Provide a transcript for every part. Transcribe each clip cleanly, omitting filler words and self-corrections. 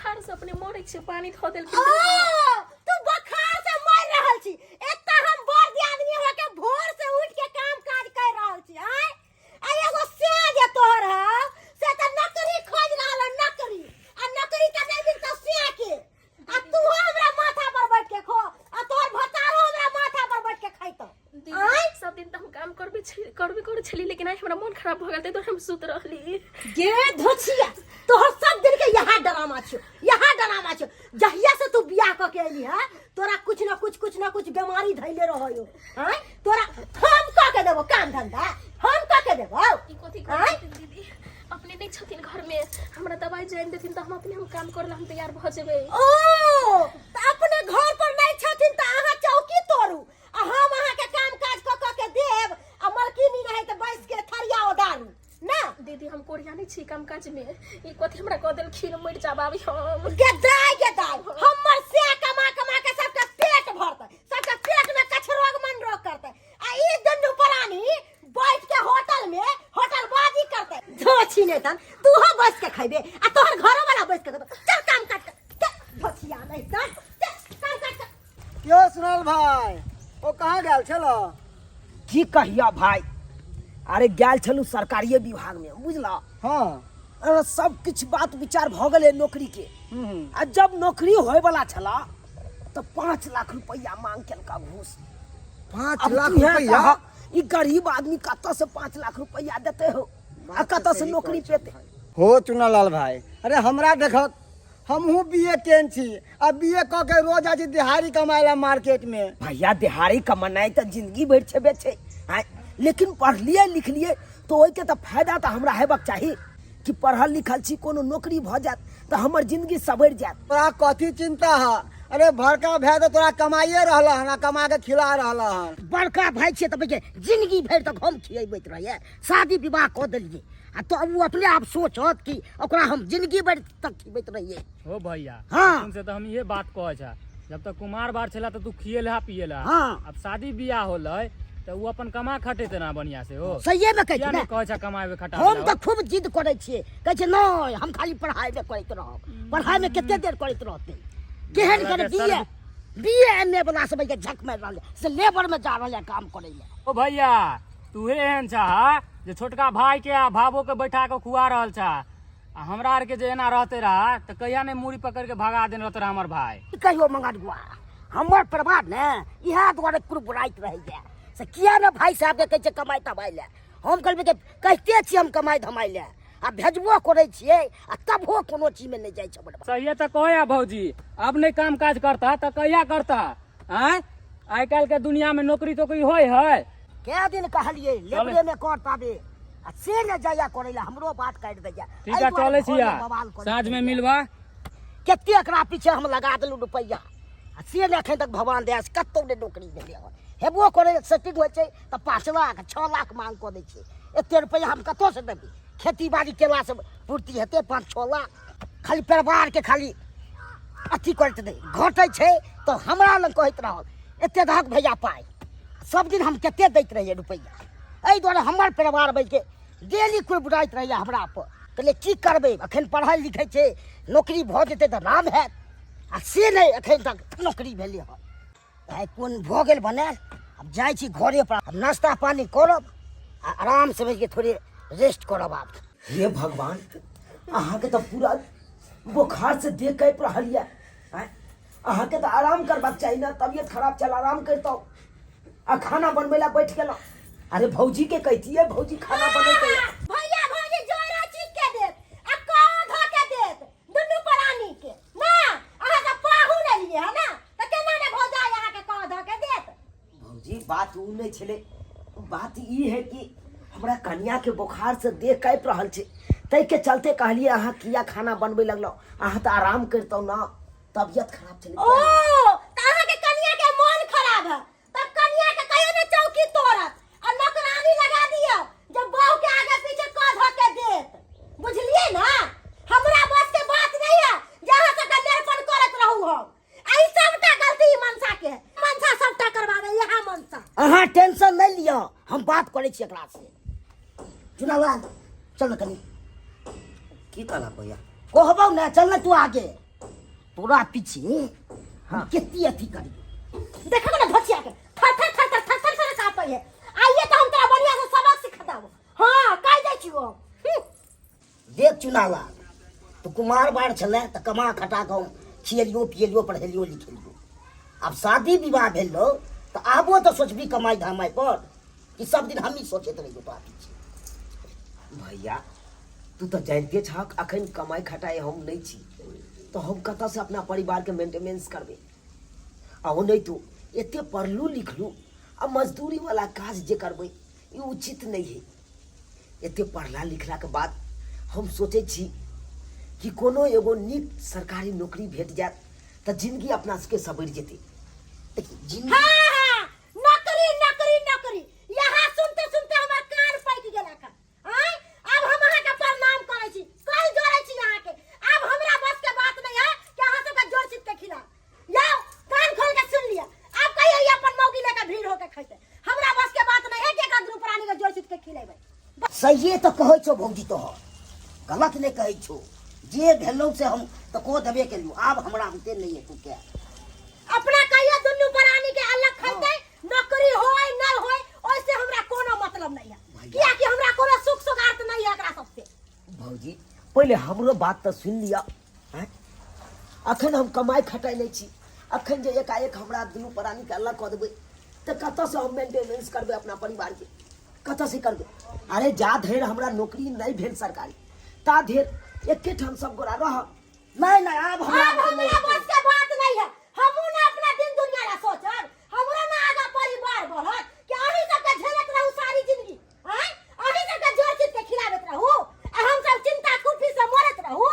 बुखार से अपने मरे छे पानी धो देल तू बुखार से मर रहल छी एत्ता हम बड़ आदमी हो के भोर से उठ के काम काज कर रहल छी आय आ एगो से जे तोहर ह से त नौकरी खोज रहल नौकरी आ नौकरी त नहीं मिलत से के आ तू हमरा माथा पर बैठ के खो आ तोहर भतारो हमरा माथा पर बैठ के खैतो आय सब दिन त हम काम करबे छली लेकिन आज हमरा मन खराब भ गेल त हम सुत रहली गे धोछिया तोहर सब दिन के यहाँ ड्रामा छ जहिया से तू बियाह क के एली है तोरा कुछ ना कुछ बीमारी धइले रहयो हैं तोरा हम क के देबो काम धंधा हम क के देबो ई कथि करथिन दीदी अपने नहीं छथिन घर में हमरा दवाई जान देथिन त हम अपने हम काम करला हम तैयार भ जेबे ओ त अपने घर पर नहीं छथिन त आहा चौकी तोड़ू आ हम आहा के काम काज क के देब आ मलकिनी रहे त बैस के थरिया ओदारू ना दीदी हम कोरिया नहीं छी काम काज में ई कथि हमरा क देल खीर मर जाबावी हम गदाई हमर से कमा के सबका पेट भरते सबका पेट में कछरोग मन रोग करते आ ई दंडू परानी बैठ के होटल में होटलबाजी करते धोछी ने तन तू हो बस के खइबे आ तोहर घरो वाला बस के चल काम कर धोछिया नहीं कर काम कर क्यों सुनल भाई ओ कहाँ गेल छलो की कहिया भाई अरे गेल छलू सरकारी विभाग में बुझला हाँ अरे सब कुछ बात विचार भ गए नौकरी के आ जब नौकरी होए वाला छला तो 5 लाख रुपया मांग केलका घूस 5 लाख रुपया ई गरीब आदमी कत से 5 लाख रुपया देते हो आ कत से नौकरी पेते हो चुनालाल भाई अरे हमरा देखत हमहू बीए केन छी आ बीए क के रोज आज दिहाड़ी कमाएला मार्केट में भैया दिहाड़ी कमानाई तो जिंदगी भर छेबे छे लेकिन पढ़ लिए लिख लिए तो ओइ के तो फायदा तो हमरा हेबक चाहिए कि पढ़ल लिखल छी कोनो नौकरी भ जात तो हमर जिंदगी सवर जात तोरा कथी चिंता है अरे भड़का भै तो तोरा कमाइए रहल हन कमा के खिला रहल हन बड़का भाई छे त बजे जिंदगी भर तक हम खियबैत रहिए शादी विवाह क देलिए आ तो अब वो अपने आप सोचत कि ओकरा हम जिंदगी भर तक खियबैत रहिए हो भैया हाँ। तुमसे तो हम ये बात कहे छा जब तक कुमार बार छला तो तू खिएला पिएला हाँ। अब शादी बियाह होलै तो वो अपन कमा खटे तना बढ़िया से हो सही में कहै क्या छी नहीं ना कहे छा कमावे खटा हम तो खूब जिद करे छिए कहै छै नहीं हम खाली पढ़ाई में करैत रहब पढ़ाई में केते देर करैत रहते केहन करे बीए एमए वाला सब के झक मार रहल से लेबर में जा रहल काम करे ले ओ भैया तू एहन छा जे छोटका भाई के आ भावो के बैठा के खुआ रहल छा आ हमरा आर के जे एना रहते रहा तो कहिया ने मूड़ी पकड़ के भगा देन रहते रहा हमर भाई कहियो मंगरुआ हमर परिवार ने इहा द्वारे कुरबुराइत रह जाए से किया ना भाई साहब के कहै छै कमाई धमाई ले हम कहबे के कहते छी हम कमाई धमाई ले आ भेजबो करे छिए आ तबो कोनो चीज में नहीं जाय छै बड़ सही तो कहे भौजी अब नहीं काम काज करता तो कहिया करता आय आई काल के दुनिया में नौकरी तो कोई होय है के दिन कहलिए लेबरे में करता दे आ से न जाया करे ले हमरो बात काट दे जा ठीक है चले छिया साँझ में मिलबा केते एकरा पीछे हम लगा देलु रुपैया आ से ने एखन तक भगवान दया से कत्तो ने नौकरी भेले हेबो करे सेटिंग होय छै त 5 लाख 6 लाख मांग क दै छै एते रुपैया हम कत्तो से देबी खेती बाड़ी केला से पूर्ति हेते 5-6 लाख खाली परिवार के खाली अथी करत दे घटै छै तो हमरा लग कहैत रहल एते धक भैया पाई सब दिन हम केते दैत रहिए रुपैया एहि दुआरे हमर परिवार बैठ के डेली कोई बुराइत रहिए हमरा पर कहले की करबे अखन पढ़ाई लिखै छै नौकरी भ जेतै त नाम हैत आ से नहीं अखन तक नौकरी भेलै हन आइ कोन भ गेल बनाएल अब जाइ छी घरे पर अब नाश्ता पानी करब आ आराम से बैठ के थोड़ी रेस्ट करब आब हे भगवान अहाँ के तो पूरा बुखार से देख के रहलिए अहाँ के तो आराम करबाक चाहिए ना तबियत खराब चल आराम करतो आ खाना बनबे ला बैठ गेलो अरे भौजी के कहतिए भौजी खाना बनेते भैया भौजी जोरा चीज के देत आ का ध के देत दुनू प्राणी के ना अहाँ के पाहु ले लिए है ना त केना ने भौजा अहाँ के का ध के देत भौजी बात उ नहीं छले बात ई है कि हमरा कन्या के बुखार से देह कैप रहल छे तै के चलते कहलिए अहाँ किया खाना बनबे लगलो अहाँ तो आराम करतो ना तबियत खराब चले ओ त अहाँ के कन्या के मन खराब है तब कन्या के कहियो ने चौकी तोड़त और नौकरानी लगा दियो जब बहू के आगे पीछे का ध के देत बुझलिए ना हमरा बस के बात नहीं है जहां से कल्याण करत रहू हम आई सबटा गलती मनसा के मनसा सबटा करवावे यहां मनसा अहाँ टेंशन नहीं लियो हम बात करे छी एकरा से चुनावा चल न कनी की कहला भैया कहबो ना चल न तू आगे तोरा पीछे हम कितनी अथी करी। देखो ना भचिया के थर थर थर थर थर थर कापे है। आइए तो हम तेरा बढ़िया से सबक सिखाताबो। हां कह दै छियो। देख चुनाला तो कुमार बाढ़ चले तो कमा खटा के खियलियो पियलियो पढ़ेलियो लिखेलियो। अब शादी विवाह भेलो तो आबो तो सोचबी कमाई धामाई पर कि सब दिन हम ही सोचते रहियो तो पीछे। भैया तू तो जानते छक अखन कमाई खटाई हम नहीं छी तो हम कतऽ से अपना परिवार के मेंटेनेंस करबे। आ नहीं तो एते पढ़लू लिखलू आ मजदूरी वाला काज जे करबे ये उचित नहीं है। एते पढ़ला लिखला के बाद हम सोचे छी कि कोनो एगो नीक सरकारी नौकरी भेट जाए तो जिंदगी अपना सबके सबर जेते। जिंदगी हां नौकरी नौकरी नौकरी यहां सुनते सुनते हमर कान पाकि गेला का। हां अब हम अहाँ के प्रणाम करै छी कल जोड़ै छी अहाँ के। अब हमरा बस के बात नहीं है कि अहाँ सब का जोर चित के खिला जाओ कान खोल के सुन लिया। अब कहियो ये अपन मौगी लेके भीड़ होके खैते हमरा बस के बात नहीं है कि एक आदमी प्राणी के जोर चित के खिलेबै। सही तो कहे छो भौजी तो गलत नहीं कहे छो। जे भेलो से हम तो को देबे केलियो। अब हमरा हमते नहीं है तू क्या अपना कहियो दुन्नू प्राणी के अलग खैते नौकरी होय न होय ओइसे हमरा कोनो मतलब नहीं है। किया कि हमरा कोनो सुख सुगात नहीं है एकरा सबसे। भौजी पहले हमरो बात तो सुन लिया। हैं अखन हम कमाई खटाई नहीं छी। अखन जे एकाएक हमरा दुनू प्राणी के अलग कर देबै तो कतऽ से हम मेंटेनेंस करबै अपना परिवार के कतऽ से करबै। अरे जा धरि हमरा नौकरी नहीं भेल सरकारी ता धरि एके ठाम सब गोरा रह। नहीं नहीं अब हमरा अब हमरा बस के बात नहीं है। हमहू ना अपना दिन दुनिया ला सोचब हमरा ना आगा परिवार बढ़त कि अही सब के झेलत रहू सारी जिंदगी। हैं अही सब के जोर चित के खिलावत रहू आ हम सब चिंता कुफी से मरत रहू।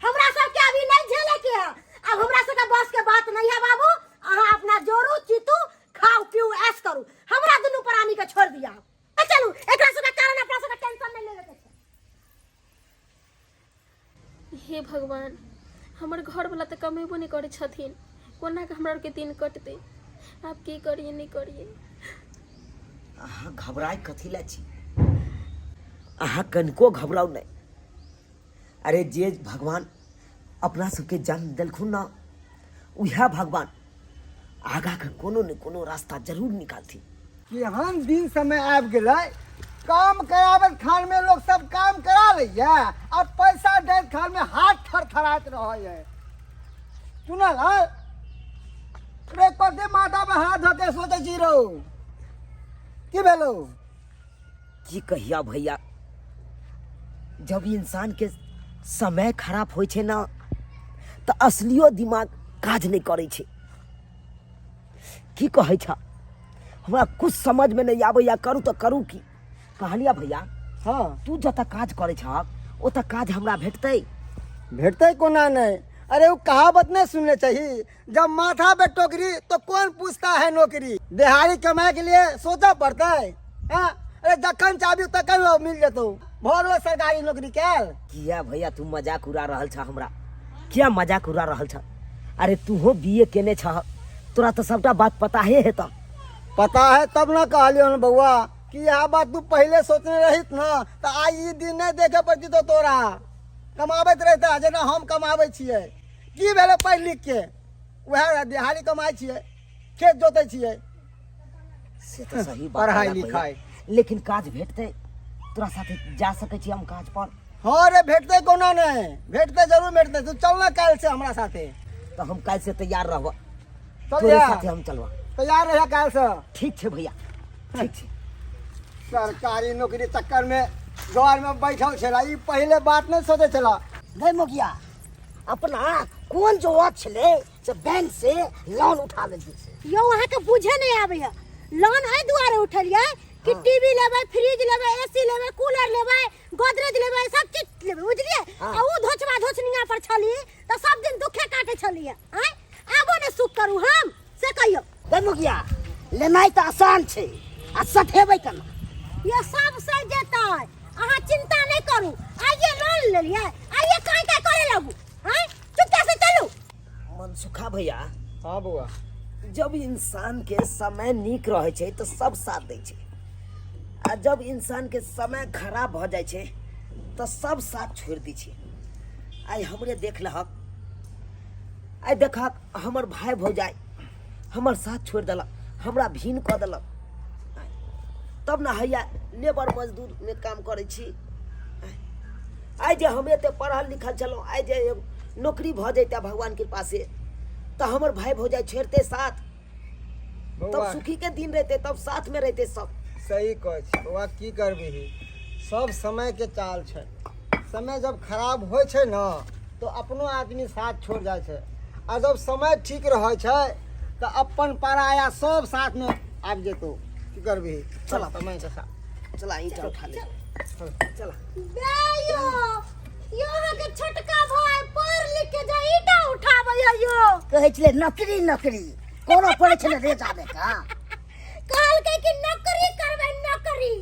हमरा सब के अभी नहीं झेले के है। अब हमरा सब के बस के बात नहीं है बाबू। अहाँ अपना जोरू चितू खाओ पियो ऐश करू हमरा दुनू प्राणी के छोड़ दिया। चलू एकरा सब के कारण अपना सब के टेंशन नहीं लेवे के छै। हे भगवान हमर घर वाला तो कमेबो नहीं करे छथिन कोना के हमरा के दिन कटते। आप की करिए नहीं करिए। अहाँ घबराए कथी ला छी। अहाँ कनिको घबराउ नहीं। अरे जे भगवान अपना सबके जन्म दिलखुन ना उहे भगवान आगा के कोनो न कोनो रास्ता जरूर निकालती। कि हम दिन समय आबि गेलै काम कराबत खान में लोग सब काम करा लैया और पैसा दैत खान में हाथ थरथराइत रहै है। सुनल है रे कते माथा पे हाथ धके सोचे छी रहो की भेलो। की कहिया भैया जब इंसान के समय खराब होय छे ना तो असलियो दिमाग काज नहीं करे छे। की कहै छ हमरा कुछ समझ में नहीं आबै या करू तो करू की। कहलिया भैया हाँ तू जत काज करे छ ओत काज हमरा भेटतै। भेटते कोना नहीं। अरे वो कहावत नहीं सुनने चाहिए जब माथा पे टोकरी तो कौन पूछता है नौकरी। दिहाड़ी कमाए के लिए सोचा पड़ता है। हाँ अरे जखन चाहबी तखन लो मिल जेतो भर लो सरकारी नौकरी कैल। किया भैया तू मजाक उड़ा रहल छ हमरा। क्या मजाक उड़ा रहल छ। अरे तू हो बीए केने छ तोरा तो सबटा बात पता है त। पता है तब ना कहलियो न बउआ कि यह बात तू पहले सोचने रहित ना तो आज ये दिन नहीं देखे पड़ती तो तोरा कमाबत रहता जेना हम कमाबै छियै। की भेले पढ़ लिख के वह दिहाड़ी कमाई छियै खेत जोतै छियै। से तो सही बात पढ़ाई है भैया। लिखाई लेकिन काज भेटतै तोरा साथे जा सकै छी हम काज पर। हाँ रे भेटते कोना नहीं भेटते जरूर भेटते। तू चल ना काल से हमरा साथे। तो हम काल से तैयार रहब चल तोरे जा साथे हम चलबा। तैयार रह काल से। ठीक छे भैया ठीक छे। सरकारी नौकरी चक्कर में घर में बैठल छला ई पहले बात नहीं सोचे छला। गई मुखिया अपना कौन जरूरत छले से बैंक से लोन उठा ले यो वहाँ के बुझे नहीं आवे है। लोन है दुआरे उठलिए कि टीवी लेबै फ्रिज लेबै एसी लेबै कूलर लेबै गोदरेज लेबै सब चीज लेबै बुझलिए। आ उ धोचवा धोचनिया पर छली तो सब दिन दुखे काटे छलिए। हैं आबो ने सुख करू हम से कहियो। गई मुखिया लेनाई तो आसान छे आ सठेबै केना। ये सब से जेतै अहाँ चिंता नहीं करू। आइए लोन ले लिए आइए काय काय करे लगू। हैं चुपचाप से चलू। मनसुखा भैया हाँ बउआ जब इंसान के समय नीक रहे छे तो सब साथ दे छे आ जब इंसान के समय खराब भ जाए छे तो सब साथ छोड़ दी छे। आई हमरे देख लहक आइ देखा हमर भाई भौजाई हमर साथ छोड़ दिलक, हमरा भिन कऽ देलक, तब न हैया लेबर मजदूर में काम करे छी। आइ जे हम एते पढ़ल लिखल छलहुँ, आइ जे नौकरी भऽ जैता भगवान कृपा से, तो हमर भाई भौजाई छोड़ते साथ, तब बौआ सुखी के दिन रहते, तब साथ में रहते सब। सही कहै छी बौआ, की करबिही, सब समय के चाल छै। समय जब खराब होइ छै न तो अपनो आदमी साथ छोड़ जाइ छै, आ जब समय ठीक रहै छै तो अपन पराया सब साथ में आबि जेतौ। की करबिही, चला समय के साथ चला ईंटा उठा ले, चला। बेयो यहाँ के छोटका भाई पढ़ लिख के जा ईटा उठाबै यो। कहै छलै नौकरी नौकरी, कोनो पड़ै छलै रे जाबे का। कहलकै कि नौकरी करबै नौकरी,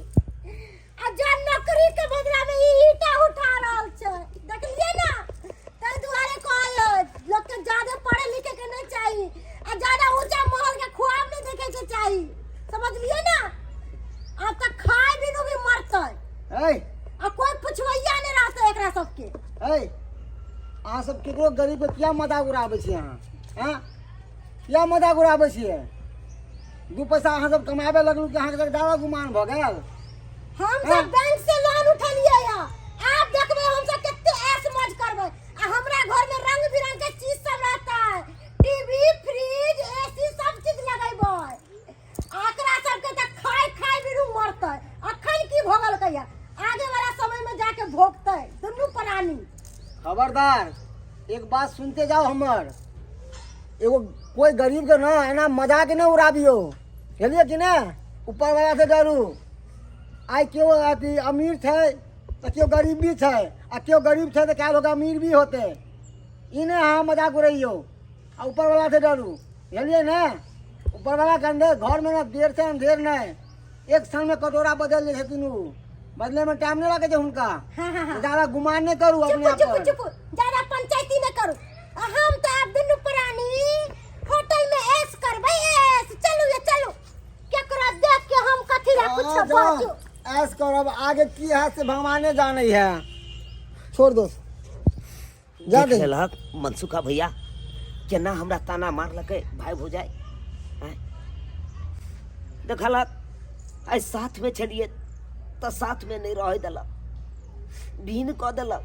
आ जा नौकरी के बदला में ई ईटा उठा रहल छै। देखलिए ना, तै दुआरे कहै लोग के ज्यादा पढ़े लिखे के नहीं चाहिए, आ ज्यादा ऊंचा महल के ख्वाब नहीं देखे के चाहिए, समझलिए ना। अब तक खाए बिनु भी मरतै, ए आ कोई पुछवैया नहीं रहतै एकरा सबके। ए अहाँ सब केकरो गरीब के किया मजाक उड़ाबै छियै अहाँ? हाँ, किया मजाक उड़ाबै छियै? दू पैसा अहाँ सब कमाबे लगलू कि अहाँके ज्यादा गुमान भऽ गेल? हम सब बैंक से लोन उठलिए या, आप देखबे हम सब कितने ऐश मौज करबे, आ हमरा घर में रंग बिरंग के चीज सब रहता है, टीवी फ्रिज एसी सब चीज लगेबै। आकरा सबके त खाय खाय बिनु मरतै, अखन की भोगल कहिया, आगे वाला समय में जाके भोगतै दुनू प्राणी। खबरदार, एक बात सुनते जाओ हमर, एगो कोई गरीब के ना एना मजाक न उड़ाबियो, बुझलिए कि ना। ऊपर वाला से डरू। आइ केओ अथी अमीर छै तो केओ गरीब भी छै, आ केओ गरीब छै तो क्या लोग अमीर भी होते। ई ने अहाँ मजाक उड़ैयो, आ ऊपर वाला से डरू, बुझलिए ना। ऊपर वाला के अंदर घर में ना देर से अंधेर नहीं, एक क्षण में कटोरा बदल जाए छथिन उ, बदले में टाइम नहीं लगे छै हुनका। हाँ। ज्यादा गुमान नहीं करू अपने आप चुप पर। चुप ज्यादा पंचायती न करू। हम तो आप दुनू प्राणी होटल में ऐश करबै ऐश। चलू ये चलू, केकरा देख के हम कथी ला कुछ बाजू। ऐस करब, आगे की है से भगवाने जाने है। छोड़ दो, जा दे। देख मनसुखा भैया केना हमरा ताना मारलकै भाई भौजाई। देखलक आइ साथ में छलिए तो साथ में नहीं रह देलक, भिन कऽ देलक।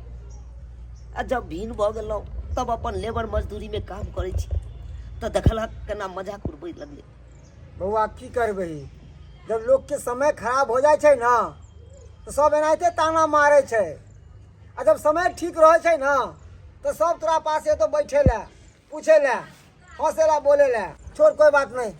आ जब भिन भऽ गेलहुँ तब अपन लेबर मजदूरी में काम करे छी, तो देखलक केना मजाक उड़बै लगले। बउआ की करबै, जब लोग के समय खराब हो जाए छै ना तो सब एनाहिते ताना मारे छै, आ जब समय ठीक रहे छै ना तो सब तोरा पास ये तो बैठे ला, पूछे ला, हंसे ला, बोले ला। छोड़, कोई बात नहीं।